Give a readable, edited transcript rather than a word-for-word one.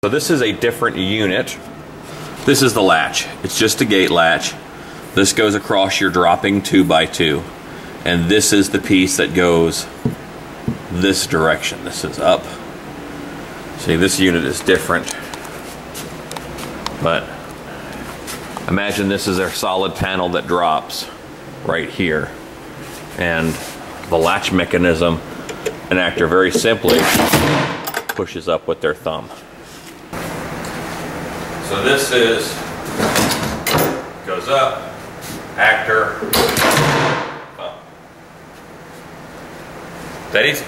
So this is a different unit. This is the latch. It's just a gate latch. This goes across your dropping 2x2. And this is the piece that goes this direction. This is up. See, this unit is different. But imagine this is our solid panel that drops right here. And the latch mechanism, an actor very simply pushes up with their thumb. So this goes up, actor, thumb. That easy.